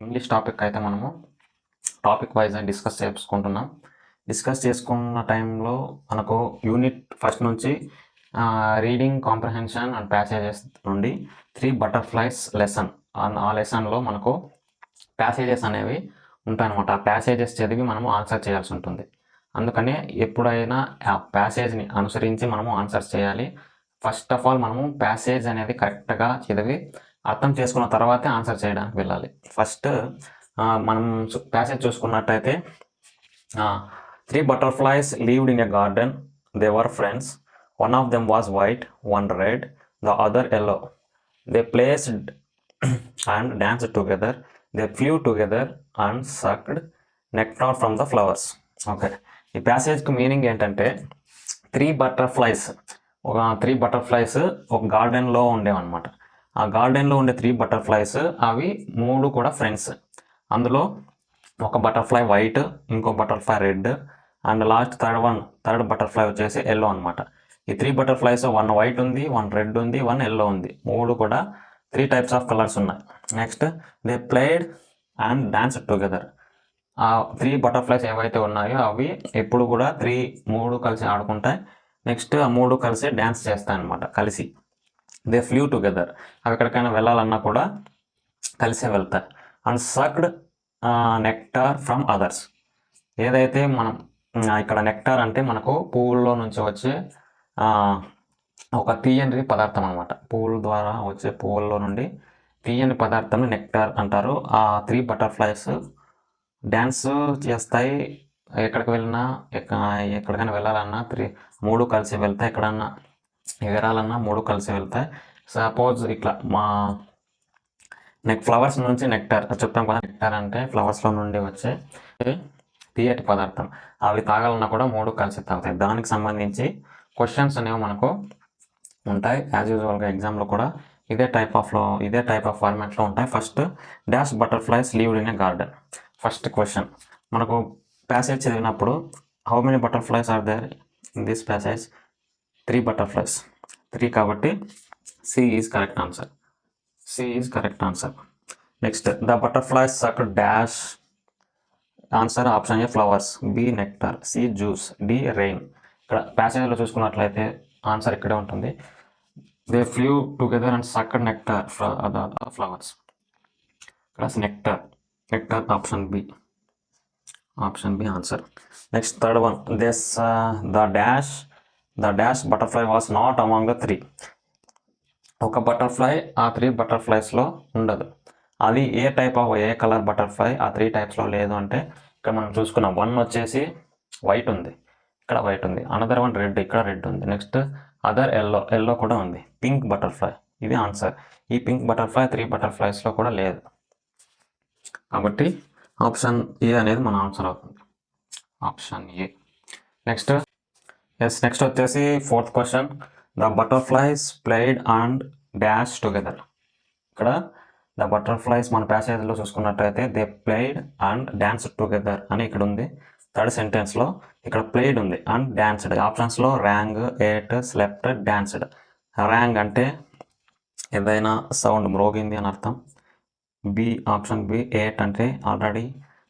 English topic అయితే మనము topic wise discuss చేసుకున్న టైంలో మనకు యూనిట్ ఫస్ట్ నుంచి రీడింగ్ కాంప్రహెన్షన్ అండ్ ప్యాసేజెస్ నుండి 3 బటర్ఫ్లైస్ లెసన్ ఆ లెసన్లో మనకు ప్యాసేజెస్ అనేవి ఉంటాయన్నమాట. ఆ ప్యాసేజెస్ చదివి మనము ఆన్సర్ చేయాల్సి ఉంటుంది. అందుకనే ఎప్పుడైనా ఆ ప్యాసేజ్ని అనుసరించి మనము ఆన్సర్స్ చేయాలి. ఫస్ట్ ఆఫ్ ఆల్ మనము ప్యాసేజ్ అనేది కరెక్ట్గా చదివి అర్థం చేసుకున్న తర్వాతే ఆన్సర్ చేయడానికి వెళ్ళాలి. ఫస్ట్ మనం ప్యాసేజ్ చూసుకున్నట్టయితే 3 butterflies lived in a garden. They were friends. One of them was white, one red, the other yellow. They played and danced together. They flew together and sucked nectar from the flowers. Okay, ఈ ప్యాసేజ్కి meaning ఏంటంటే 3 butterflies ఒక గార్డెన్లో ఉండేవన్నమాట. ఆ గార్డెన్లో ఉండే 3 butterflies అవి 3 కూడా ఫ్రెండ్స్. అందులో ఒక బటర్ఫ్లై వైట్, ఇంకో butterfly red and last third butterfly వచ్చేసి ఎల్లో అనమాట. ఈ 3 బటర్ఫ్లైస్ 1 వైట్ ఉంది, 1 రెడ్ ఉంది, 1 ఎల్లో ఉంది. 3 కూడా 3 టైప్స్ ఆఫ్ కలర్స్ ఉన్నాయి. Next they played and dance together. ఆ 3 బటర్ఫ్లైస్ ఏవైతే ఉన్నాయో అవి ఎప్పుడు కూడా 3 కలిసి ఆడుకుంటాయి. నెక్స్ట్ ఆ 3 కలిసి డ్యాన్స్ చేస్తాయి అనమాట కలిసి. దే ఫ్లూ టుగెదర్, అవి ఎక్కడికైనా వెళ్ళాలన్నా కూడా కలిసే వెళ్తాయి. And sucked nectar from others. ఏదైతే మనం ఇక్కడ నెక్టార్ అంటే మనకు పువ్వుల్లో నుంచి వచ్చే ఒక తీయని పదార్థం అనమాట. పువ్వుల ద్వారా వచ్చే పువ్వుల్లో నుండి తీయని పదార్థం నెక్టార్ అంటారు. ఆ 3 బటర్ఫ్లైస్ డ్యాన్స్ చేస్తాయి. ఎక్కడికి వెళ్ళినా ఎక్కడికైనా వెళ్ళాలన్నా 3 కలిసి వెళ్తాయి. ఎక్కడన్నా ఎగరాలన్నా 3 కలిసి వెళ్తాయి. సపోజ్ ఇట్లా ఫ్లవర్స్ నుంచి నెక్టార్ చెప్తాం కదా. నెక్టార్ అంటే ఫ్లవర్స్లో నుండి వచ్చే తీయటి పదార్థం. అవి తాగాలన్నా కూడా 3 కలిసి తాగుతాయి. దానికి సంబంధించి క్వశ్చన్స్ అనేవి మనకు ఉంటాయి. యాజ్ యూజువల్గా ఎగ్జామ్లో కూడా ఇదే టైప్ ఆఫ్ ఫార్మాట్లో ఉంటాయి. First dash butterflies lived in a garden. First question మనకు ప్యాసేజ్ చదివినప్పుడు how many butterflies are there in this passage? 3 butterflies. 3 కాబట్టి C is correct answer. Next the butterflies sucked dash. Answer option A flowers, B nectar, C juice, D rain. ఇక్కడ ప్యాసేజ్లో చూసుకున్నట్లయితే answer ఇక్కడే ఉంటుంది. They flew together and sucked nectar flowers. ఇక్కడ nectar option B answer. Next third one, the dash butterfly was not among the 3. ఒక butterfly ఆ 3 బటర్ఫ్లైస్లో ఉండదు. అది ఏ కలర్ బటర్ఫ్లై ఆ 3 టైప్స్లో లేదు అంటే ఇక్కడ మనం చూసుకున్నాం. 1 వచ్చేసి వైట్ ఉంది, ఇక్కడ వైట్ ఉంది. అనదర్ వన్ రెడ్, ఇక్కడ రెడ్ ఉంది. నెక్స్ట్ అదర్ ఎల్లో కూడా ఉంది. పింక్ బటర్ఫ్లై, ఇది ఆన్సర్. ఈ పింక్ బటర్ఫ్లై 3 బటర్ఫ్లైస్లో కూడా లేదు. కాబట్టి ఆప్షన్ ఏ అనేది మన ఆన్సర్ అవుతుంది, ఆప్షన్ ఏ. నెక్స్ట్ వచ్చేసి 4th question, the butterflies played and dash together. ఇక్కడ ద బటర్ఫ్లైస్ మన ప్యాసేజ్లో చూసుకున్నట్టయితే they played and dance together అని ఇక్కడ ఉంది. థర్డ్ సెంటెన్స్లో ఇక్కడ ప్లేడ్ ఉంది అండ్ డాన్స్డ్. ఆప్షన్స్లో rang, ate, slept, danced. Rang అంటే ఏదైనా సౌండ్ మ్రోగింది అని అర్థం. ఆప్షన్ బి ఏట్ అంటే ఆల్రెడీ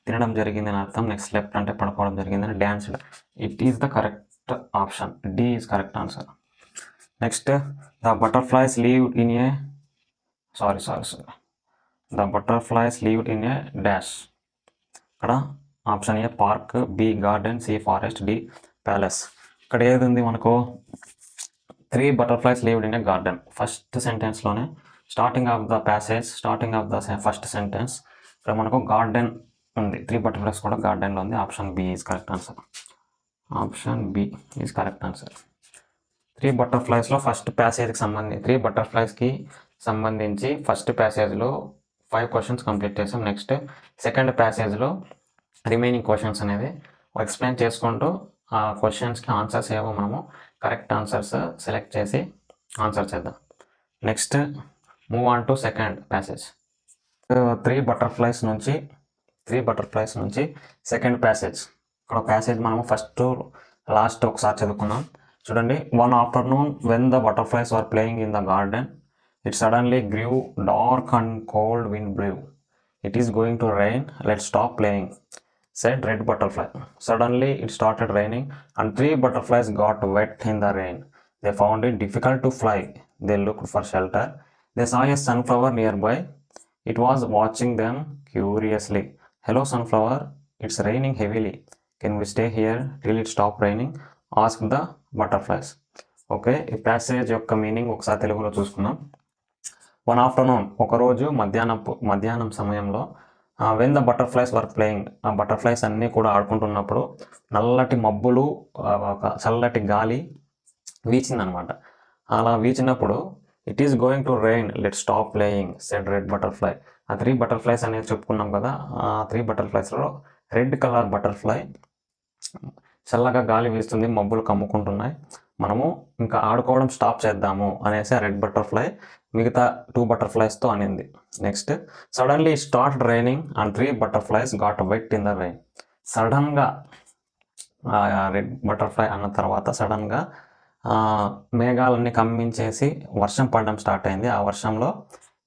తినడం జరిగింది అని అర్థం. నెక్స్ట్ స్లెప్ట్ అంటే పడుకోవడం జరిగింది అని. Danced, it is the correct option. D is correct answer. Next the butterflies lived in a the butterflies lived in a dash. ఇక్కడ option A park, B garden, C forest, D palace. ఇక్కడ ఏది ఉంది మనకు? 3 butterflies lived in a garden. First సెంటెన్స్లోనే starting of the first sentence ఇక్కడ మనకు garden ఉంది. 3 butterflies కూడా గార్డెన్లో ఉంది. Option B is correct answer. 3 బటర్ఫ్లైస్లో ఫస్ట్ ప్యాసేజ్కి సంబంధించి 3 బటర్ఫ్లైస్కి సంబంధించి ఫస్ట్ ప్యాసేజ్లో 5 క్వశ్చన్స్ కంప్లీట్ చేసాం. నెక్స్ట్ సెకండ్ ప్యాసేజ్లో రిమైనింగ్ క్వశ్చన్స్ అనేది ఎక్స్ప్లెయిన్ చేసుకుంటూ ఆ క్వశ్చన్స్కి ఆన్సర్స్ ఏవో మనము కరెక్ట్ ఆన్సర్స్ సెలెక్ట్ చేసి ఆన్సర్ చేద్దాం. Next move on to second passage. 3 butterflies నుంచి సెకండ్ ప్యాసేజ్. ఇక్కడ ప్యాసేజ్ మనము ఫస్ట్ లాస్ట్ ఒకసారి చదువుకున్నాం. చూడండి, one afternoon when the butterflies are playing in the garden, it suddenly grew dark and cold wind blew. It is going to rain, let stop playing, said red butterfly. Suddenly it started raining and 3 butterflies got wet in the rain. They found it difficult to fly. They looked for shelter. They saw a sunflower nearby. It was watching them curiously. Hello sunflower, it's raining heavily. Can we stay here till it stop raining? Asked the butterflies. Okay, ఈ passage యొక్క meaning ఒకసారి తెలుగులో చూసుకుందాం. One afternoon, ఒకరోజు మధ్యాహ్నం సమయంలో, when the butterflies were playing, ఆ butterflies అన్నీ కూడా ఆడుకుంటున్నప్పుడు నల్లటి మబ్బులు, ఒక చల్లటి గాలి వీచిందనమాట. అలా వీచినప్పుడు it is going to rain, let stop playing, said red butterfly. ఆ 3 బటర్ఫ్లైస్ అనేది చెప్పుకున్నాం కదా, ఆ 3 బటర్ఫ్లైస్లో రెడ్ కలర్ బటర్ఫ్లై చల్లగా గాలి వీస్తుంది, మబ్బులు కమ్ముకుంటున్నాయి, మనము ఇంకా ఆడుకోవడం స్టాప్ చేద్దాము అనేసి ఆ రెడ్ బటర్ఫ్లై మిగతా 2 బటర్ఫ్లైస్తో అనింది. Next, suddenly start raining and 3 butterflies got wet in the rain. సడన్గా రెడ్ బటర్ఫ్లై అన్న తర్వాత సడన్గా మేఘాలన్నీ కమ్మించేసి వర్షం పడడం స్టార్ట్ అయింది. ఆ వర్షంలో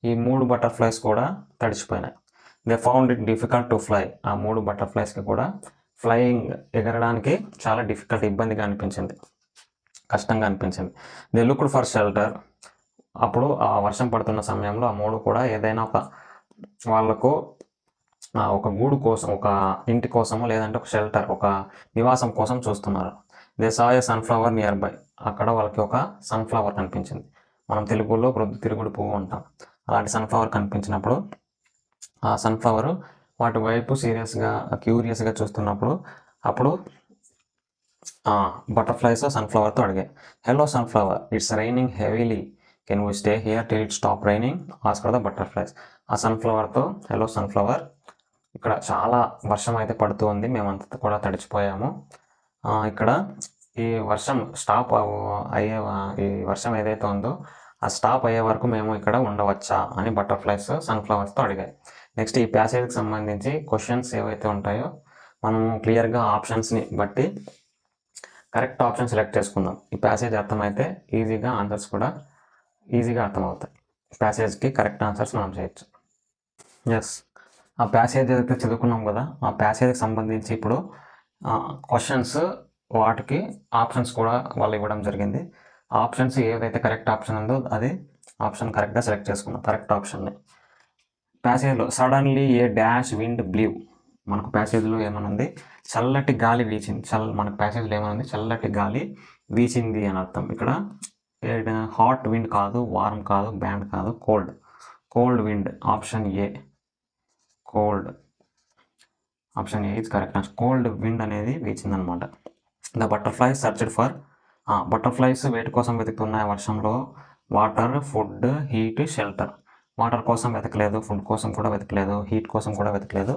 ఈ 3 బటర్ఫ్లైస్ కూడా తడిచిపోయినాయి. They found it difficult to fly. ఆ 3 బటర్ఫ్లైస్కి కూడా ఫ్లయింగ్, ఎగరడానికి చాలా ఇబ్బందిగా అనిపించింది, కష్టంగా అనిపించింది. They looked for shelter. అప్పుడు ఆ వర్షం పడుతున్న సమయంలో ఆ 3 కూడా ఏదైనా వాళ్ళకు ఒక గూడు కోసం, ఒక ఇంటి కోసము, లేదంటే ఒక షెల్టర్, ఒక నివాసం కోసం చూస్తున్నారు. They saw A sunflower near by. అక్కడ వాళ్ళకి ఒక సన్ఫ్లవర్ కనిపించింది. మనం తెలుగులో ప్రొద్దుతిరుగుడు పువ్వు అంటాం. అలాంటి సన్ఫ్లవర్ కనిపించినప్పుడు ఆ సన్ఫ్లవర్ వాటి వైపు క్యూరియస్గా చూస్తున్నప్పుడు అప్పుడు బటర్ఫ్లైస్ సన్ఫ్లవర్తో అడిగాయి, hello sunflower, it's raining heavily, can we stay here till it stop raining? Asked the butterflies. ఆ సన్ఫ్లవర్తో, హలో సన్ఫ్లవర్, ఇక్కడ చాలా వర్షం అయితే పడుతూ ఉంది, మేమంతా కూడా తడిచిపోయాము, ఇక్కడ ఈ వర్షం స్టాప్ అయ్యే, ఈ వర్షం ఏదైతే ఉందో ఆ స్టాప్ అయ్యే వరకు మేము ఇక్కడ ఉండవచ్చా అని బటర్ఫ్లైస్ సన్ఫ్లవర్స్తో అడిగాయి. నెక్స్ట్, ఈ ప్యాసేజ్కి సంబంధించి క్వశ్చన్స్ ఏవైతే ఉంటాయో మనం క్లియర్గా ఆప్షన్స్ని బట్టి కరెక్ట్ ఆప్షన్ సెలెక్ట్ చేసుకుందాం. ఈ ప్యాసేజ్ అర్థమైతే ఈజీగా ఆన్సర్స్ కూడా ఈజీగా అర్థమవుతాయి. ప్యాసేజ్కి కరెక్ట్ ఆన్సర్స్ మనం చేయొచ్చు. ఎస్, ఆ ప్యాసేజ్ ఏదైతే చదువుకున్నాం కదా, ఆ ప్యాసేజ్కి సంబంధించి ఇప్పుడు క్వశ్చన్స్, వాటికి ఆప్షన్స్ కూడా వాళ్ళు ఇవ్వడం జరిగింది. ఆప్షన్స్ ఏదైతే కరెక్ట్ ఆప్షన్ ఉందో అది ఆప్షన్ కరెక్ట్గా సెలెక్ట్ చేసుకుందాం, కరెక్ట్ ఆప్షన్ని. ప్యాసేజ్లో సడన్లీ ఏ డాష్ విండ్ బ్లూ, మనకు ప్యాసేజ్లో ఏమనుంది, చల్లటి గాలి వీచింది. మనకు ప్యాసేజ్లో ఏమనుంది, చల్లటి గాలి వీచింది అని అర్థం. ఇక్కడ హాట్ విండ్ కాదు, వార్మ్ కాదు, బ్యాండ్ కాదు, cold wind. Option A, cold. Option A is correct. Cold wind అనేది వీచిందనమాట. The butterflies searched for, butterflies వేటి కోసం వెతుకుతున్నాయి వర్షంలో, water, food, heat, shelter. Water కోసం వెతకలేదు, ఫుడ్ కోసం కూడా వెతకలేదు, హీట్ కోసం కూడా వెతకలేదు,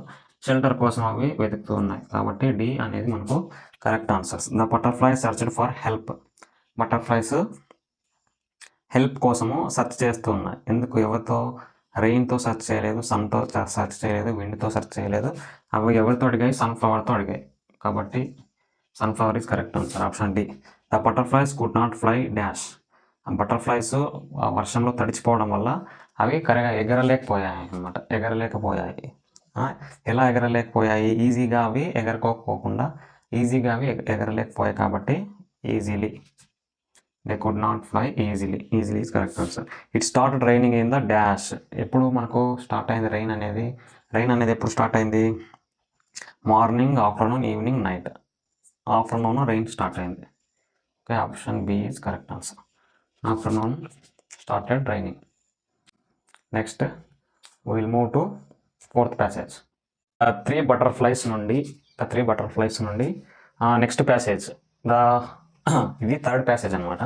షెల్టర్ కోసం అవి వెతుకుతూ ఉన్నాయి. కాబట్టి డి అనేది మనకు correct answers. The butterflies searched for help. Butterflies help కోసము సెర్చ్ చేస్తూ ఉన్నాయి. ఎందుకు, ఎవరితో, రెయిన్తో సెర్చ్ చేయలేదు, సన్తో సెర్చ్ చేయలేదు, విండ్తో సెర్చ్ చేయలేదు, అవి ఎవరితో అడిగాయి, సన్ఫ్లవర్తో అడిగాయి. కాబట్టి sunflower is correct answer, option D. The butterflies could not fly dash. Butterflies వర్షంలో తడిచిపోవడం వల్ల అవి ఎగరలేకపోయాయి అన్నమాట, ఎగరలేకపోయాయి. ఎలా ఎగరలేకపోయాయి, ఈజీగా అవి ఎగరకోకపోకుండా ఈజీగా అవి ఎగరలేకపోయాయి కాబట్టి easily, they could not fly easily is correct answer. It started raining in the dash. ఎప్పుడు మనకు స్టార్ట్ అయింది రెయిన్ అనేది ఎప్పుడు స్టార్ట్ అయింది, morning, afternoon, evening, night. Afternoon rain start అయింది. Okay, option B is correct answer. Afternoon started raining. Next will move to 4th passage. 3 butterflies నుండి next passage, ఇది 3rd passage అనమాట.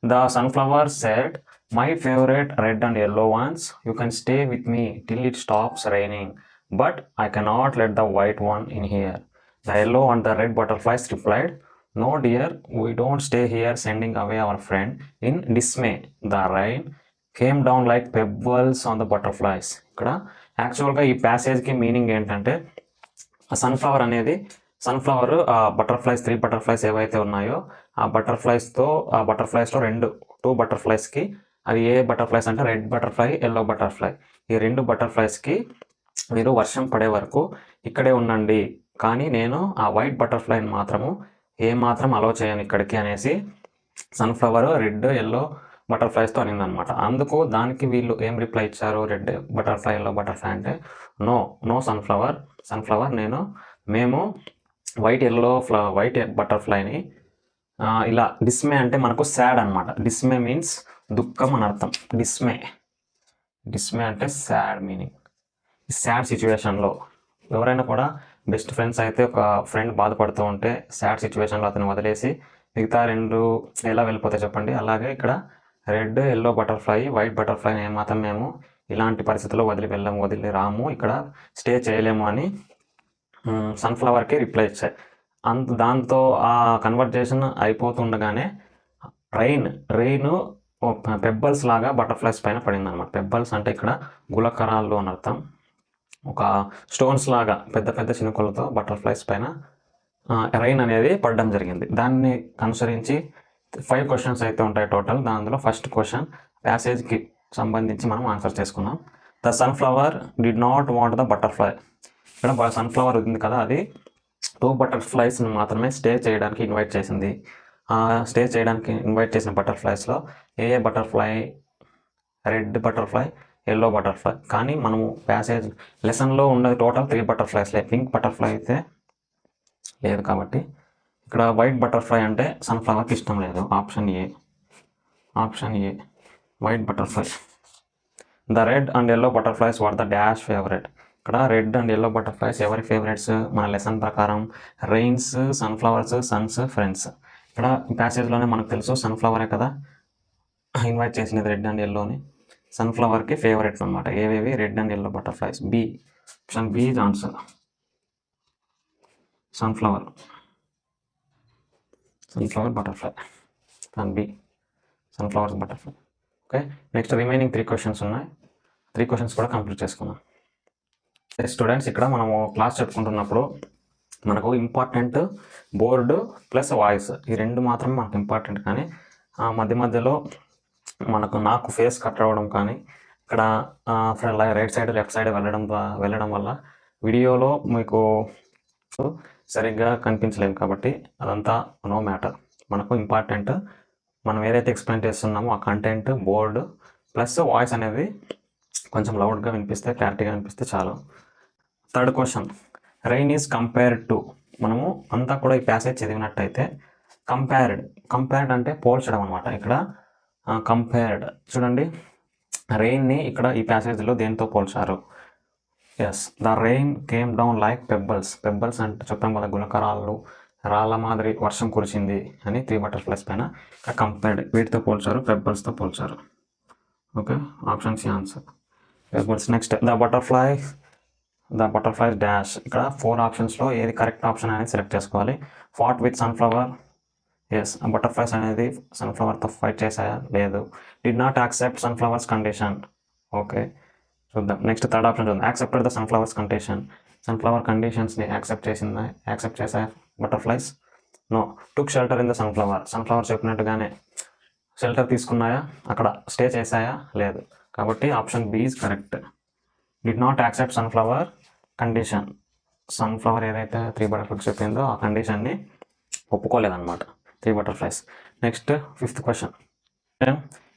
The sunflower said, my favourite red and yellow ones, you can stay with me till it stops raining, but I cannot let the white one in here. The yellow and the red butterflies replied, no dear, we don't stay here, sending away our friend. In dismay, the rain came down like pebbles on the butterflies. ఇక్కడ యాక్చువల్గా ఈ ప్యాసేజ్కి meaning ఏంటంటే, sunflower butterflies, 3 butterflies ఏవైతే ఉన్నాయో ఆ బటర్ఫ్లైస్లో 2 బటర్ఫ్లైస్కి, అది ఏ butterflies అంటే red butterfly, yellow butterfly, ఈ 2 బటర్ఫ్లైస్కి మీరు వర్షం పడే వరకు ఇక్కడే ఉండండి, కానీ నేను ఆ వైట్ బటర్ఫ్లైని మాత్రము ఏమాత్రం అలో చేయను ఇక్కడికి అనేసి సన్ఫ్లవర్ రెడ్ ఎల్లో బటర్ఫ్లైస్తో అనిందనమాట. అందుకు దానికి వీళ్ళు ఏం రిప్లై ఇచ్చారు, రెడ్ బటర్ఫ్లై ఎల్లో బటర్ఫ్లై అంటే నో నో సన్ఫ్లవర్ మేము వైట్ బటర్ఫ్లైని ఇలా డిస్మే అంటే మనకు సాడ్ అనమాట. డిస్మే మీన్స్ దుఃఖం అని అర్థం. డిస్మే అంటే సాడ్ మీనింగ్. ఈ సాడ్ సిచ్యువేషన్లో ఎవరైనా కూడా బెస్ట్ ఫ్రెండ్స్ అయితే ఒక ఫ్రెండ్ బాధపడుతూ ఉంటే సాడ్ సిచ్యువేషన్లో అతను వదిలేసి మిగతా రెండు ఎలా వెళ్ళిపోతాయి చెప్పండి. అలాగే ఇక్కడ రెడ్ ఎల్లో బటర్ఫ్లై వైట్ బటర్ఫ్లైని ఏమాత్రం మేము ఇలాంటి పరిస్థితుల్లో వదిలి రాము, ఇక్కడ స్టే చేయలేము అని సన్ఫ్లవర్కి రిప్లై ఇచ్చాయి. దాంతో ఆ కన్వర్జేషన్ అయిపోతుండగానే రెయిన్ పెబ్బల్స్ లాగా బటర్ఫ్లైస్ పైన పడింది అనమాట. పెబ్బల్స్ అంటే ఇక్కడ గులకరాళ్ళు అని అర్థం. ఒక స్టోన్స్ లాగా పెద్ద పెద్ద చినుకులతో బటర్ఫ్లైస్ పైన రెయిన్ అనేది పడడం జరిగింది. దాన్ని అనుసరించి 5 క్వశ్చన్స్ అయితే ఉంటాయి టోటల్. దానిలో ఫస్ట్ క్వశ్చన్ ప్యాసేజ్కి సంబంధించి మనం ఆన్సర్ చేసుకున్నాం. The sunflower did not want the butterfly. ఇక్కడ సన్ఫ్లవర్ ఉంది కదా, అది 2 బటర్ఫ్లైస్ని మాత్రమే స్టే చేయడానికి ఇన్వైట్ చేసింది. స్టే చేయడానికి ఇన్వైట్ చేసిన బటర్ఫ్లైస్లో a butterfly, red butterfly, yellow butterfly. కానీ మనము ప్యాసేజ్ లెసన్లో ఉన్నది టోటల్ 3 బటర్ఫ్లైస్లే. పింక్ బటర్ఫ్లై అయితే లేదు కాబట్టి ఇక్కడ వైట్ బటర్ఫ్లై అంటే సన్ఫ్లవర్కి ఇష్టం లేదు. Option A white butterfly. The red and yellow butterflies were the dash favourite. ఇక్కడ రెడ్ అండ్ ఎల్లో బటర్ఫ్లైస్ ఎవరి ఫేవరెట్స్? మన లెసన్ ప్రకారం రెయిన్స్, సన్ఫ్లవర్స్, సన్స్, ఫ్రెండ్స్. ఇక్కడ ప్యాసేజ్లోనే మనకు తెలుసు సన్ఫ్లవరే కదా ఇన్వైట్ చేసినది రెడ్ అండ్ ఎల్లోని. సన్ఫ్లవర్కి ఫేవరెట్స్ అనమాట. ఏవేవి? Red and yellow butterflies. B option B is answer. Sunflower butterfly and B sunflowers butterfly. Okay, next remaining 3 questions ఉన్నాయి. 3 క్వశ్చన్స్ కూడా కంప్లీట్ చేసుకుందాం. స్టూడెంట్స్, ఇక్కడ మనము క్లాస్ చెప్పుకుంటున్నప్పుడు మనకు ఇంపార్టెంట్ బోర్డు ప్లస్ వాయిస్, ఈ 2 మాత్రమే మనకు ఇంపార్టెంట్. కానీ మధ్యలో నాకు ఫేస్ కట్ అవ్వడం కానీ ఇక్కడ రైట్ సైడ్ లెఫ్ట్ సైడ్ వెళ్ళడం వల్ల వీడియోలో మీకు సరిగ్గా కనిపించలేదు. కాబట్టి అదంతా నో మ్యాటర్. మనకు ఇంపార్టెంట్ మనం ఏదైతే ఎక్స్ప్లెయిన్ చేస్తున్నామో ఆ కంటెంట్, బోర్డు ప్లస్ వాయిస్ అనేది కొంచెం లౌడ్గా వినిపిస్తే, క్లారిటీగా వినిపిస్తే చాలు. Third question, rain is compared to. మనము అంతా కూడా ఈ ప్యాసేజ్ చదివినట్టయితే కంపేర్డ్ అంటే పోల్చడం అనమాట. ఇక్కడ కంపేర్డ్ చూడండి, రెయిన్ని ఇక్కడ ఈ ప్యాసేజ్లో దేంతో పోల్చారు? Yes, the rain came down like pebbles అంటే చెప్పాం కదా, గులకరాళ్ళు, రాళ్ళ మాదిరి వర్షం కురిచింది అని 3 బటర్ఫ్లైస్ పైన. కంపేర్డ్ వీటితో పోల్చారు, పెబ్బల్స్తో పోల్చారు. Okay, option C answer. Next the butterfly dash. ఇక్కడ 4 ఆప్షన్స్లో ఏది కరెక్ట్ ఆప్షన్ అనేది సెలెక్ట్ చేసుకోవాలి. Fought with sunflower. Yes, butterflies అనేది సన్ఫ్లవర్తో ఫైట్ చేశాయా? లేదు. Did not accept sunflowers condition. Okay, చూద్దాం. నెక్స్ట్ థర్డ్ ఆప్షన్ చూద్దాం. Accepted the sunflowers condition. Sunflower కండిషన్స్ని యాక్సెప్ట్ చేశాయా butterflies? No. Took shelter in the sunflower చెప్పినట్టుగానే షెల్టర్ తీసుకున్నాయా? అక్కడ స్టే చేశాయా? లేదు. కాబట్టి option B is correct. Did not accept sunflower condition. Sunflower ఏదైతే 3 బటర్ఫ్లైస్ చెప్పిందో ఆ కండిషన్ని ఒప్పుకోలేదన్నమాట 3 butterflies. Next 5th question,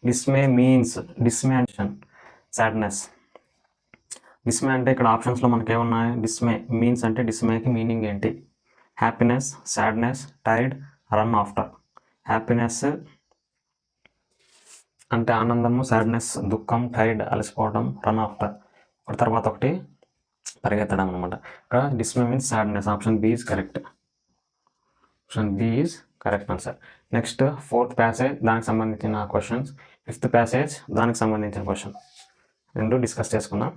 dismay అంటే సాడ్నెస్. డిస్మే అంటే ఇక్కడ ఆప్షన్స్లో మనకి ఏమున్నాయి? డిస్మే మీన్స్ అంటే డిస్మేకి మీనింగ్ ఏంటి? Happiness, sadness, tired, run after. Happiness అంటే ఆనందము, సాడ్నెస్ దుఃఖం, టైర్డ్ అలసిపోవడం, రన్ ఆఫ్టర్ ఒకటి తర్వాత ఒకటి పరిగెత్తడం అనమాట. ఇక్కడ dismay means sadness. Option B is correct. Answer. Next 4th passage, దానికి సంబంధించిన క్వశ్చన్స్. 5th ప్యాసేజ్, దానికి సంబంధించిన క్వశ్చన్. 2 డిస్కస్ చేసుకుందాం.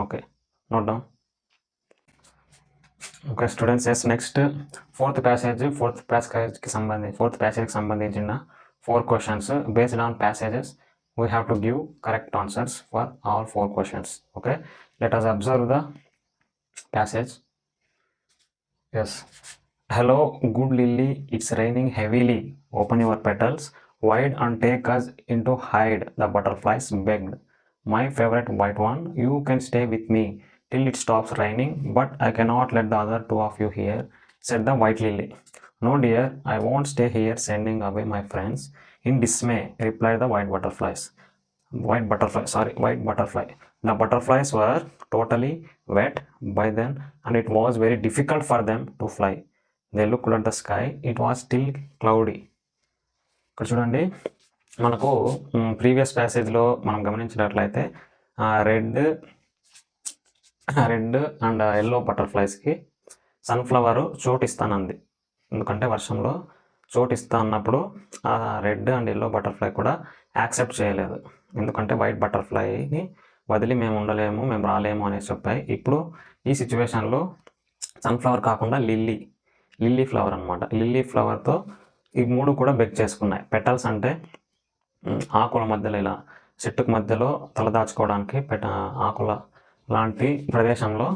Okay, note down. Okay students, yes next 4th ప్యాసేజ్కి సంబంధించిన 4 questions. Based on passages we have to give correct answers for all 4 questions. Okay, let us observe the passage. Yes, hello good lily, it's raining heavily, open your petals wide and take us into hide, the butterflies begged. My favorite white one, you can stay with me till it stops raining, but I cannot let the other two of you here, said the white lily. No dear, I won't stay here sending away my friends. In dismay, replied the white butterfly. The butterflies were totally wet by then, and it was very difficult for them to fly. They looked at the sky. It was still cloudy. ఇక్కడ చూడండి, మనకు previous ప్యాసేజ్లో మనం గమనించినట్లయితే red and yellow బటర్ఫ్లైస్కి sunflower చోటు ఇస్తానంది. ఎందుకంటే వర్షంలో చోటు ఇస్తా అన్నప్పుడు ఆ రెడ్ అండ్ ఎల్లో బటర్ఫ్లై కూడా యాక్సెప్ట్ చేయలేదు. ఎందుకంటే వైట్ బటర్ఫ్లైని వదిలి మేము ఉండలేము, మేము రాలేము అనేసి చెప్పాయి. ఇప్పుడు ఈ సిచ్యువేషన్లో సన్ఫ్లవర్ కాకుండా లిల్లీ ఫ్లవర్ అనమాట. లిల్లీ ఫ్లవర్తో ఈ మూడు కూడా బెక్ చేసుకున్నాయి. పెటల్స్ అంటే ఆకుల మధ్యలో ఇలా చెట్టుకు మధ్యలో తలదాచుకోవడానికి ఆకుల లాంటి ప్రదేశంలో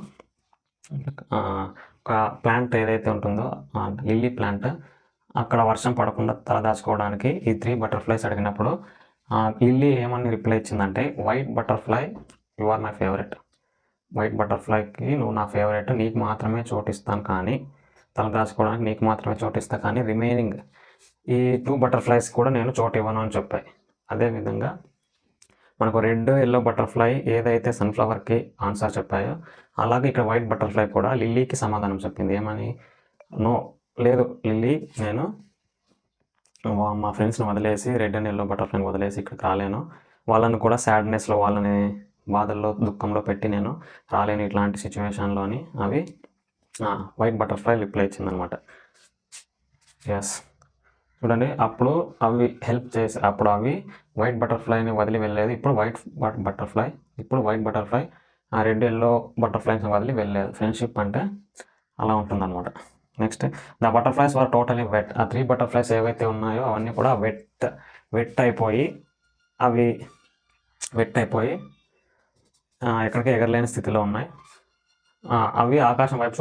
ఒక ప్లాంట్ ఏదైతే ఉంటుందో లిల్లీ ప్లాంట్, అక్కడ వర్షం పడకుండా తలదాచుకోవడానికి ఈ 3 బటర్ఫ్లైస్ అడిగినప్పుడు లిల్లీ ఏమని రిప్లై ఇచ్చిందంటే, white butterfly you are my favourite. White బటర్ఫ్లైకి నువ్వు నా ఫేవరెట్, నీకు మాత్రమే చోటిస్తాను, కానీ తలదాచుకోవడానికి నీకు మాత్రమే చోటిస్తాను, కానీ రిమైనింగ్ ఈ 2 బటర్ఫ్లైస్ కూడా నేను చోటు ఇవ్వను అని చెప్పాయి. అదేవిధంగా మనకు రెడ్ ఎల్లో బటర్ఫ్లై ఏదైతే సన్ఫ్లవర్కి ఆన్సర్ చెప్పాయో, అలాగే ఇక్కడ వైట్ బటర్ఫ్లై కూడా లిల్లీకి సమాధానం చెప్పింది. ఏమని? నో, లేదు లిల్లీ, నేను మా ఫ్రెండ్స్ని వదిలేసి రెడ్ అండ్ ఎల్లో బటర్ఫ్లైని వదిలేసి ఇక్కడికి రాలేను. వాళ్ళని కూడా సాడ్నెస్లో, వాళ్ళని బాధల్లో దుఃఖంలో పెట్టి నేను రాలేను ఇట్లాంటి సిచ్యువేషన్లో అని అవి వైట్ బటర్ఫ్లై రిప్లై ఇచ్చిందనమాట. ఎస్, చూడండి, అప్పుడు అవి హెల్ప్ చేసి అప్పుడు అవి వైట్ బటర్ఫ్లైని వదిలి వెళ్ళలేదు. ఇప్పుడు వైట్ బటర్ఫ్లై రెడ్ ఎల్లో బటర్ఫ్లైస్ని వదిలి వెళ్ళలేదు. ఫ్రెండ్షిప్ అంటే అలా ఉంటుందన్నమాట. Next, the butterflies were totally wet. ఆ 3 బటర్ఫ్లైస్ ఏవైతే ఉన్నాయో అవన్నీ కూడా వెట్ అయిపోయి ఎక్కడికి ఎగరలేని స్థితిలో ఉన్నాయి. అవి ఆకాశం వైపు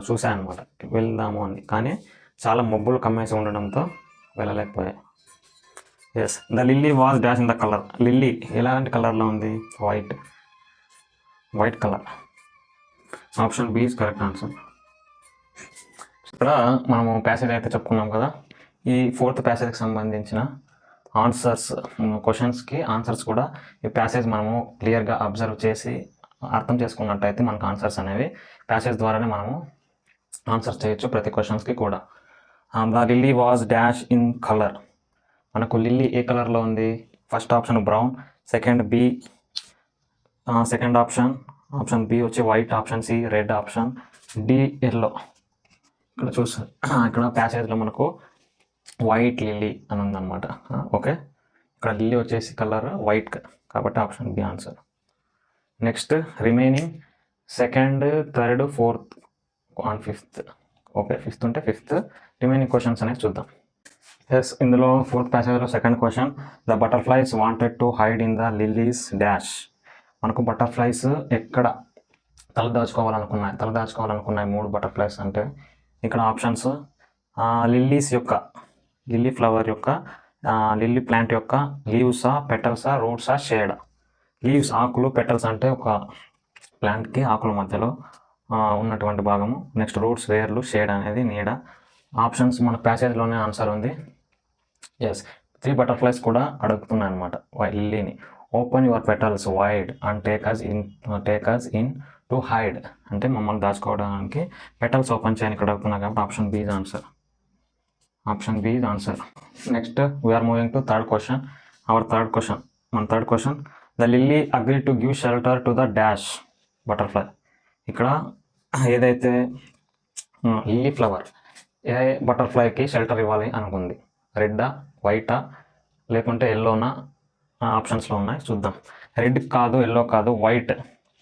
చూసాయన్నమాట, వెళ్దాము అని. కానీ చాలా మబ్బులు కమ్మేసి ఉండడంతో వెళ్ళలేకపోయాయి. Yes, the lily was dash in the colour. Lily ఎలాంటి కలర్లో ఉంది? White colour. Option B is correct answer. ఇక్కడ మనము ప్యాసేజ్ అయితే చెప్పుకున్నాం కదా, ఈ 4th ప్యాసేజ్కి సంబంధించిన క్వశ్చన్స్కి ఆన్సర్స్ కూడా ఈ ప్యాసేజ్ మనము క్లియర్గా అబ్జర్వ్ చేసి అర్థం చేసుకున్నట్టయితే మనకు ఆన్సర్స్ అనేవి ప్యాసేజ్ ద్వారానే మనము ఆన్సర్ చేయొచ్చు ప్రతి క్వశ్చన్స్కి కూడా. The lily was dash in colour. మనకు లిల్లీ ఏ కలర్లో ఉంది? First option brown, second option B వచ్చి white, option C red, option D yellow. ఇక్కడ ప్యాసేజ్లో మనకు వైట్ లిల్లీ అని ఉందన్నమాట. ఓకే, ఇక్కడ లిల్లీ వచ్చేసి కలర్ వైట్ కాబట్టి option B answer. Next, remaining 2nd, 3rd, 4th and 5th. Okay, 5th ఉంటే 5th రిమైనింగ్ క్వశ్చన్స్ అనేది చూద్దాం. ఎస్, ఇందులో 4th ప్యాసేజ్లో 2nd question, the butterflies wanted to hide in the lilies dash. మనకు butterflies ఎక్కడ తలదాచుకోవాలనుకున్నాయి 3 butterflies అంటే ఇక్కడ options lily flower యొక్క lily plant యొక్క లీవ్సా, పెటల్సా, రూట్సా, షేడ్. లీవ్స్ ఆకులు, పెటల్స్ అంటే ఒక ప్లాంట్కి ఆకుల మధ్యలో ఉన్నటువంటి భాగము. నెక్స్ట్ రూట్స్ వేర్లు, షేడ్ అనేది నీడ. ఆప్షన్స్ మన ప్యాసేజ్లోనే ఆన్సర్ ఉంది. ఎస్, 3 బటర్ఫ్లైస్ కూడా అడుగుతున్నాయి అనమాట లిల్లీని. Open your petals wide and take us in to hide అంటే మమ్మల్ని దాచుకోవడానికి పెటల్స్ ఓపెన్ చేయని ఇక్కడ అడుగుతున్నా కాబట్టి option B is answer. Next, we're moving to third question. మన third question, the lily agree to give shelter to the dash butterfly. ఇక్కడ ఏదైతే లిల్లీ ఫ్లవర్ ఏ బటర్ఫ్లైకి షెల్టర్ ఇవ్వాలి అనుకుంది? రెడ్డా, వైటా, లేకుంటే ఎల్లోనా? ఆప్షన్స్లో ఉన్నాయి, చూద్దాం. రెడ్ కాదు, ఎల్లో కాదు, వైట్.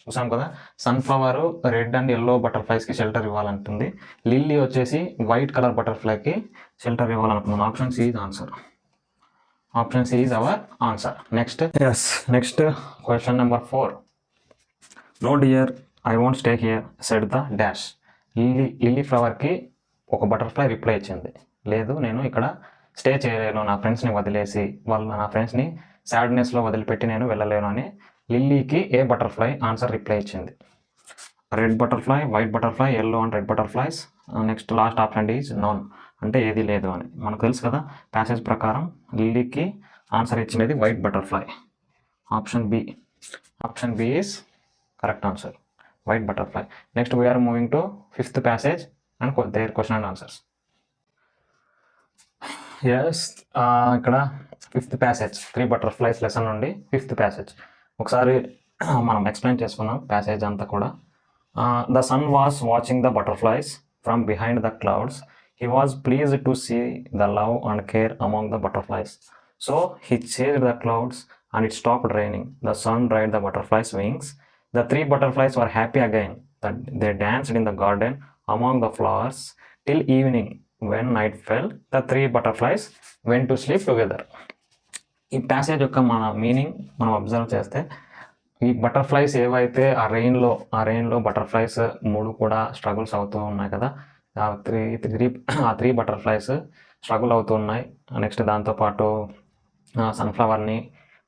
చూసాం కదా, సన్ఫ్లవర్ రెడ్ అండ్ ఎల్లో బటర్ఫ్లైస్కి షెల్టర్ ఇవ్వాలంటుంది. లిల్లీ వచ్చేసి వైట్ కలర్ బటర్ఫ్లైకి షెల్టర్ ఇవ్వాలనుకుంటుంది. Option C is our answer. Next question number 4. No dear, I won't stay here said the dash. Lily ఫ్లవర్కి ఒక బటర్ఫ్లై రిప్లై ఇచ్చింది, లేదు నేను ఇక్కడ స్టే చేయలేను, నా ఫ్రెండ్స్ని వదిలేసి నా ఫ్రెండ్స్ని సాడ్నెస్లో వదిలిపెట్టి నేను వెళ్ళలేను అని లిల్లీకి ఏ బటర్ఫ్లై ఆన్సర్ రిప్లై ఇచ్చింది? Red butterfly, white butterfly, yellow and red butterflies. Next last option D is none, అంటే ఏది లేదు అని. మనకు తెలుసు కదా ప్యాసేజ్ ప్రకారం లిల్లీకి ఆన్సర్ ఇచ్చినది white butterfly. Option B is correct answer, white butterfly. Next we're moving to fifth passage and their question and answers. Yes, ఇక్కడ ఫిఫ్త్ ప్యాసేజ్ 3 బటర్ఫ్లైస్ లెసన్ నుండి ఫిఫ్త్ ప్యాసేజ్ ఒకసారి మనం ఎక్స్ప్లెయిన్ చేసుకున్నాం ప్యాసేజ్ అంతా కూడా. The sun was watching the butterflies from behind the clouds. He was pleased to see the love and care among the butterflies. So he chased the clouds and it stopped raining. The sun dried the butterflies' wings. The 3 butterflies were happy again. They danced in the garden among the flowers till evening. When night fell, the 3 butterflies went to sleep together. ఈ passage యొక్క మన meaning మనం observe చేస్తే, ఈ butterflies ఏవైతే ఆ రెయిన్లో butterflies 3 కూడా struggles అవుతూ ఉన్నాయి కదా, ఆ త్రీ బటర్ఫ్లైస్ స్ట్రగుల్ అవుతూ ఉన్నాయి. నెక్స్ట్ దాంతోపాటు సన్ఫ్లవర్ని,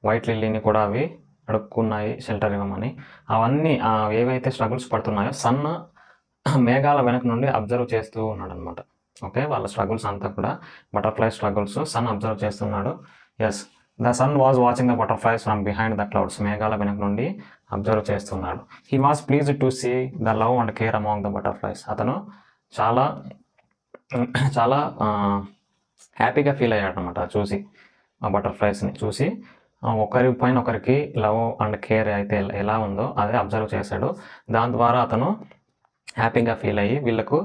వైట్ లిల్లీని కూడా అవి అడుక్కున్నాయి షెల్టర్ ఇవ్వమని. అవన్నీ ఏవైతే స్ట్రగుల్స్ పడుతున్నాయో సన్ మేఘాల వెనక నుండి అబ్జర్వ్ చేస్తూ ఉన్నాడు అనమాట. ఓకే, వాళ్ళ స్ట్రగుల్స్ అంతా కూడా బటర్ఫ్లై స్ట్రగుల్స్ సన్ అబ్జర్వ్ చేస్తున్నాడు. Yes, the sun was watching the butterflies from behind the clouds. మేఘాల వెనక నుండి అబ్జర్వ్ చేస్తున్నాడు. He was pleased to see the love and care among the butterflies. అతను చాలా చాలా హ్యాపీగా ఫీల్ అయ్యాడు అనమాట చూసి, ఆ బటర్ఫ్లైస్ని చూసి. ఒకరి పైన ఒకరికి లవ్ అండ్ కేర్ అయితే ఎలా ఉందో అదే అబ్జర్వ్ చేశాడు. దాని ద్వారా అతను హ్యాపీగా ఫీల్ అయ్యి వీళ్ళకు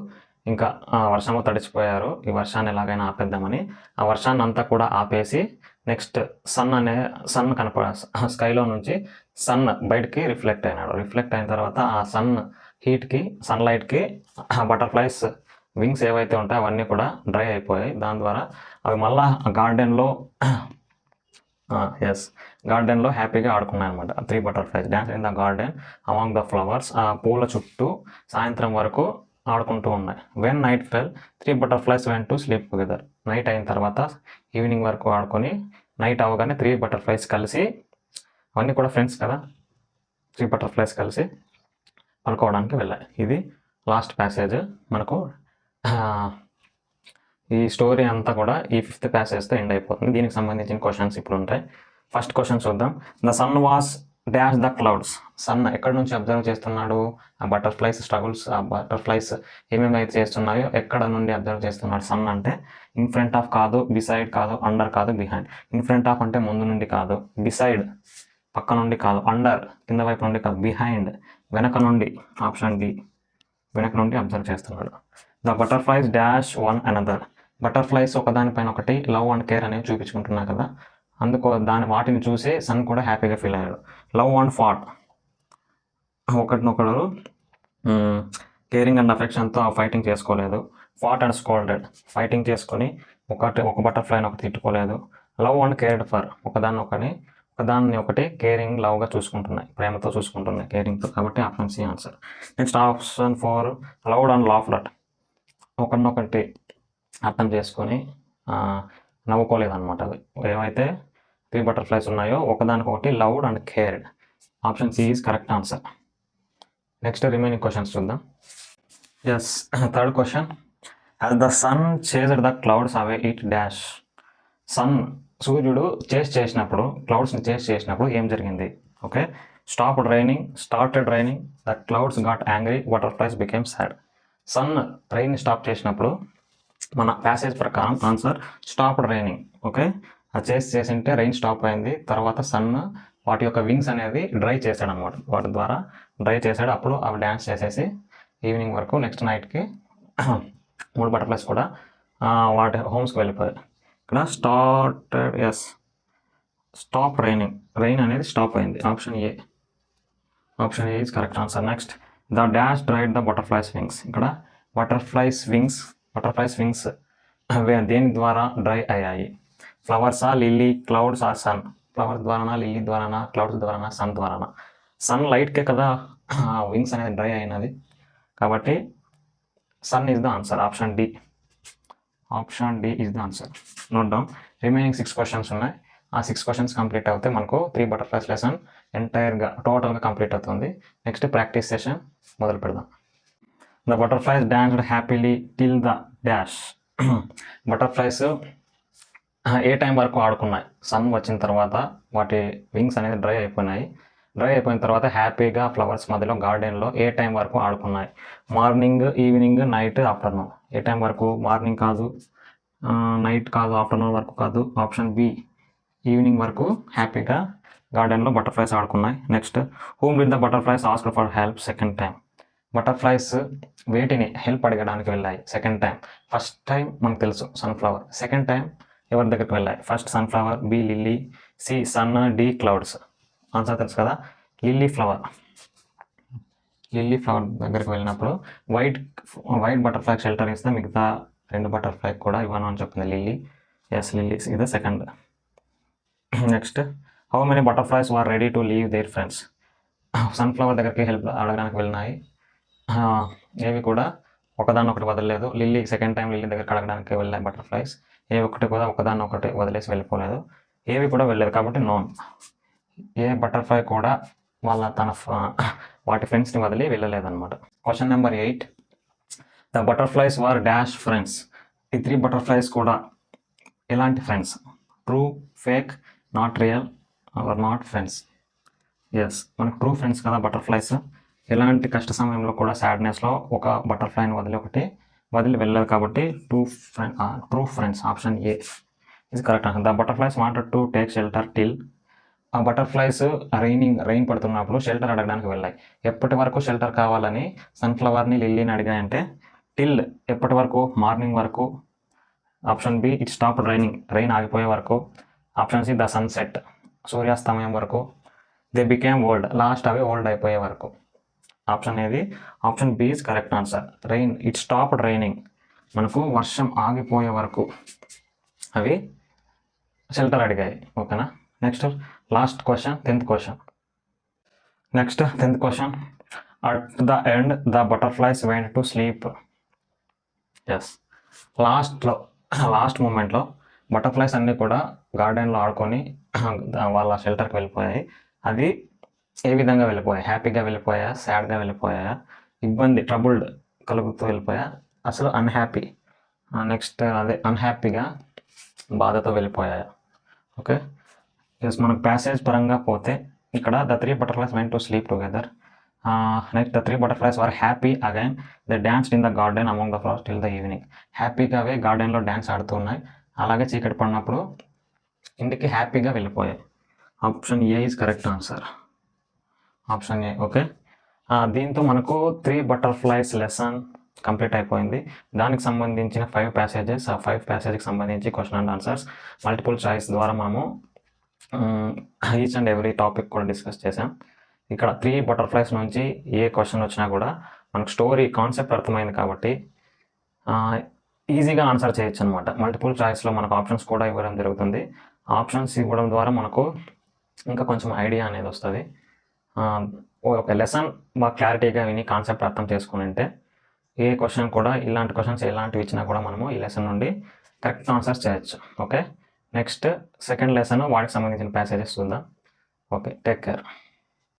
ఇంకా వర్షము తడిచిపోయారు, ఈ వర్షాన్ని ఎలాగైనా ఆపేద్దామని ఆ వర్షాన్ని అంతా కూడా ఆపేసి నెక్స్ట్ సన్ స్కైలో నుంచి సన్ బయటికి రిఫ్లెక్ట్ అయినాడు. రిఫ్లెక్ట్ అయిన తర్వాత ఆ సన్లైట్కి బటర్ఫ్లైస్ వింగ్స్ ఏవైతే ఉంటాయో అవన్నీ కూడా డ్రై అయిపోయాయి. దాని ద్వారా అవి మళ్ళా గార్డెన్లో హ్యాపీగా ఆడుకున్నాయి అనమాట. 3 butterflies dance in the garden among the flowers. ఆ పూల చుట్టూ సాయంత్రం వరకు ఆడుకుంటూ ఉన్నాయి. When night fell 3 butterflies went to sleep together. Night అయిన తర్వాత ఈవినింగ్ వరకు ఆడుకొని నైట్ అవగానే 3 బటర్ఫ్లైస్ కలిసి, అవన్నీ కూడా ఫ్రెండ్స్ కదా, 3 బటర్ఫ్లైస్ కలిసి పడుకోవడానికి వెళ్ళాయి. ఇది లాస్ట్ ప్యాసేజ్. మనకు ఈ స్టోరీ అంతా కూడా ఈ 5th ప్యాసేజ్తో ఎండ్ అయిపోతుంది. దీనికి సంబంధించిన క్వశ్చన్స్ ఇప్పుడు ఉంటాయి. ఫస్ట్ క్వశ్చన్ చూద్దాం. The sun was dash the clouds. Sun ఎక్కడి నుంచి అబ్జర్వ్ చేస్తున్నాడు? ఆ బటర్ఫ్లైస్ స్ట్రగుల్స్, ఆ బటర్ఫ్లైస్ ఏమేమి అయితే చేస్తున్నాయో ఎక్కడ నుండి అబ్జర్వ్ చేస్తున్నాడు? సన్ అంటే ఇన్ ఫ్రంట్ ఆఫ్ కాదు, బిసైడ్ కాదు, అండర్ కాదు, బిహైండ్. ఇన్ ఫ్రంట్ ఆఫ్ అంటే ముందు నుండి కాదు, బిసైడ్ పక్క నుండి కాదు, అండర్ కింద వైపు నుండి కాదు, బిహైండ్ వెనక నుండి. ఆప్షన్ డి, వెనక నుండి అబ్జర్వ్ చేస్తున్నాడు. The butterflies dash one another. Butterflies ఒకదానిపైన ఒకటి లవ్ అండ్ కేర్ అనేవి చూపించుకుంటున్నాయి కదా, అందుకో వాటిని చూసి సన్ కూడా హ్యాపీగా ఫీల్ అయ్యాడు. లవ్ అండ్ ఫాట్, ఒకటినొకడు కేరింగ్ అండ్ అఫెక్షన్తో ఫైటింగ్ చేసుకోలేదు. ఫాట్ అండ్ స్కోల్డెడ్, ఫైటింగ్ చేసుకొని ఒక బటర్ఫ్లైని ఒకటి తిట్టుకోలేదు. లవ్ అండ్ కేర్డ్ ఫర్, ఒకదాన్ని ఒకటి కేరింగ్ లవ్గా చూసుకుంటున్నాయి, ప్రేమతో చూసుకుంటున్నాయి, కేరింగ్తో. కాబట్టి option C answer. Next option 4 loud and laughed at. ఒకరినొకటి అర్థం చేసుకొని నవ్వుకోలేదన్నమాట. అది ఏవైతే 3 బటర్ఫ్లైస్ ఉన్నాయో ఒకదానికొకటి loud and cared. Option C is correct answer. Next remaining questions చూద్దాం. Yes, third question. As the sun chased the clouds away it dash. సూర్యుడు క్లౌడ్స్ని చేజ్ చేసినప్పుడు ఏం జరిగింది? Okay, started raining, the clouds got angry, butterflies became sad. Sun rain stop చేసినప్పుడు మన passage ప్రకారం answer stopped raining. Okay, అది చేసింటే రైన్ స్టాప్ అయింది. తర్వాత సన్ వాటి యొక్క వింగ్స్ అనేది డ్రై చేశాడు అనమాట, వాటి ద్వారా డ్రై చేశాడు. అప్పుడు అవి డ్యాన్స్ చేసేసి ఈవినింగ్ వరకు నెక్స్ట్ నైట్కి 3 బటర్ఫ్లైస్ కూడా వాటి హోమ్స్కి వెళ్ళిపోయాయి. ఇక్కడ స్టాప్ రైన్ అనేది స్టాప్ అయింది. Option A is correct answer. Next the dash dried the butterflies wings. ఇక్కడ బటర్ఫ్లైస్ వింగ్స్ దేని ద్వారా డ్రై అయ్యాయి? ఫ్లవర్సా, lily, clouds or sun. Flowers ద్వారానా, లిల్లీ ద్వారానా, క్లౌడ్స్ ద్వారానా, సన్ ద్వారానా? సన్ లైట్కే కదా వింగ్స్ అనేది డ్రై అయినది, కాబట్టి sun is the answer. Option D is the answer. Note down. Remaining 6 questions ఉన్నాయి. ఆ 6 క్వశ్చన్స్ కంప్లీట్ అవుతే మనకు 3 బటర్ఫ్లైస్ లెసన్ ఎంటైర్గా టోటల్గా కంప్లీట్ అవుతుంది. నెక్స్ట్ ప్రాక్టీస్ సెషన్ మొదలు పెడదాం. The butterflies danced happily till the dash. Butterflies A time వరకు ఆడుకున్నాయి? Sun వచ్చిన తర్వాత వాటి వింగ్స్ అనేది డ్రై అయిపోయినాయి. డ్రై అయిపోయిన తర్వాత హ్యాపీగా ఫ్లవర్స్ మధ్యలో గార్డెన్లో ఏ టైం వరకు ఆడుకున్నాయి? Morning, evening, night, afternoon. ఏ టైం వరకు? మార్నింగ్ కాదు, నైట్ కాదు, ఆఫ్టర్నూన్ వరకు కాదు. ఆప్షన్ బి ఈవినింగ్ వరకు హ్యాపీగా గార్డెన్లో బటర్ఫ్లైస్ ఆడుకున్నాయి. Next, whom did the butterflies ask for help second time. Butterflies వేటిని హెల్ప్ అడగడానికి వెళ్ళాయి సెకండ్ టైం? ఫస్ట్ టైం మనకు తెలుసు సన్ఫ్లవర్. సెకండ్ టైం ఎవరి దగ్గరికి వెళ్ళాయి? First sunflower, B lily, C sun, D clouds. Answer తెలుసు కదా, లిల్లీ ఫ్లవర్. లిల్లీ ఫ్లవర్ దగ్గరికి వెళ్ళినప్పుడు వైట్ బటర్ఫ్లై షెల్టర్ ఇస్తే మిగతా 2 బటర్ఫ్లై కూడా ఇవ్వను అని చెప్పింది లిల్లీ. ఎస్, లిల్లీ ఇది second. Next, how many butterflies were ready to leave their friends. Sunflower దగ్గరికి హెల్ప్ అడగడానికి వెళ్ళినాయి. ఏవి కూడా ఒకదాన్నొకటి వదలలేదు. లిల్లీ సెకండ్ టైం లిల్లీ దగ్గరికి అడగడానికి వెళ్ళాయి బటర్ఫ్లైస్. ఏ ఒక్కటి కూడా ఒకదాన్నొకటి వదిలేసి వెళ్ళిపోలేదు. ఏవి కూడా వెళ్ళలేదు కాబట్టి నోన్. ఏ బటర్ఫ్లై కూడా వాటి ఫ్రెండ్స్ని వదిలి వెళ్ళలేదన్నమాట. Question number 8, the butterflies were dash friends. ఈ 3 బటర్ఫ్లైస్ కూడా ఎలాంటి friends? True, fake, not real or not friends. Yes, మనకు ట్రూ ఫ్రెండ్స్ కదా బటర్ఫ్లైస్. ఎలాంటి కష్ట సమయంలో కూడా సాడ్నెస్లో ఒక బటర్ఫ్లైని వదిలి వెళ్ళదు కాబట్టి ట్రూ ఫ్రెండ్స్. ఆప్షన్ ఏ ఇది correct. The butterflies wanted to take shelter till. ఆ బటర్ఫ్లైస్ రెయిన్ పడుతున్నప్పుడు షెల్టర్ అడగడానికి వెళ్ళాయి. ఎప్పటి వరకు షెల్టర్ కావాలని సన్ఫ్లవర్ని, లిల్లీని అడిగాయంటే టిల్ ఎప్పటి వరకు? మార్నింగ్ వరకు. Option B it stop raining, rain ఆగిపోయే వరకు. ఆప్షన్ సి ద సన్సెట్, సూర్యాస్తమయం వరకు. దే బికేమ్ ఓల్డ్, లాస్ట్ అవి ఓల్డ్ అయిపోయే వరకు. ఆప్షన్ ఏది? Option B is correct answer. It stopped raining, మనకు వర్షం ఆగిపోయే వరకు అవి షెల్టర్ అడిగాయి. ఓకేనా. Next last question, 10th question. Next 10th question, at the end the butterflies went to sleep. Yes, last మూమెంట్లో బటర్ఫ్లైస్ అన్నీ కూడా గార్డెన్లో ఆడుకొని వాళ్ళ షెల్టర్కి వెళ్ళిపోయాయి. అది ఏ విధంగా వెళ్ళిపోయాయి? హ్యాపీగా వెళ్ళిపోయా, సాడ్గా వెళ్ళిపోయా, ఇబ్బంది ట్రబుల్డ్ కలుగుతూ వెళ్ళిపోయా, అసలు అన్హ్యాపీ, నెక్స్ట్ అదే అన్హ్యాపీగా బాధతో వెళ్ళిపోయా. ఓకే. ఎస్, మనకు ప్యాసేజ్ పరంగా పోతే ఇక్కడ the 3 butterflies went to sleep together. Next the 3 butterflies were happy again. The danced in the garden among the flowers till the evening. హ్యాపీగావే గార్డెన్లో డ్యాన్స్ ఆడుతూ ఉన్నాయి. అలాగే చీకటి పడినప్పుడు ఇంటికి హ్యాపీగా వెళ్ళిపోయాయి. Option A is correct answer. Option A. Okay. దీంతో మనకు 3 బటర్ఫ్లైస్ లెసన్ కంప్లీట్ అయిపోయింది. దానికి సంబంధించిన 5 ప్యాసేజెస్, ఆ 5 ప్యాసేజ్కి సంబంధించి question and answers multiple choice ద్వారా మనము ఈచ్ అండ్ ఎవ్రీ టాపిక్ కూడా డిస్కస్ చేసాం. ఇక్కడ 3 బటర్ఫ్లైస్ నుంచి ఏ క్వశ్చన్ వచ్చినా కూడా మనకు స్టోరీ కాన్సెప్ట్ అర్థమైంది కాబట్టి ఈజీగా ఆన్సర్ చేయొచ్చు అనమాట. మల్టిపుల్ చాయిస్లో మనకు ఆప్షన్స్ కూడా ఇవ్వడం జరుగుతుంది. ఆప్షన్స్ ఇవ్వడం ద్వారా మనకు ఇంకా కొంచెం ఐడియా అనేది వస్తుంది. ఒక లెసన్ బాగా క్లారిటీగా విని కాన్సెప్ట్ అర్థం చేసుకుని ఉంటే ఏ క్వశ్చన్ కూడా ఇలాంటి క్వశ్చన్స్ ఎలాంటివి ఇచ్చినా కూడా మనము ఈ లెసన్ నుండి కరెక్ట్ ఆన్సర్స్ చేయొచ్చు. ఓకే. నెక్స్ట్ సెకండ్ లెసన్ వాటికి సంబంధించిన ప్యాసేజెస్ చూద్దాం. Okay, take care.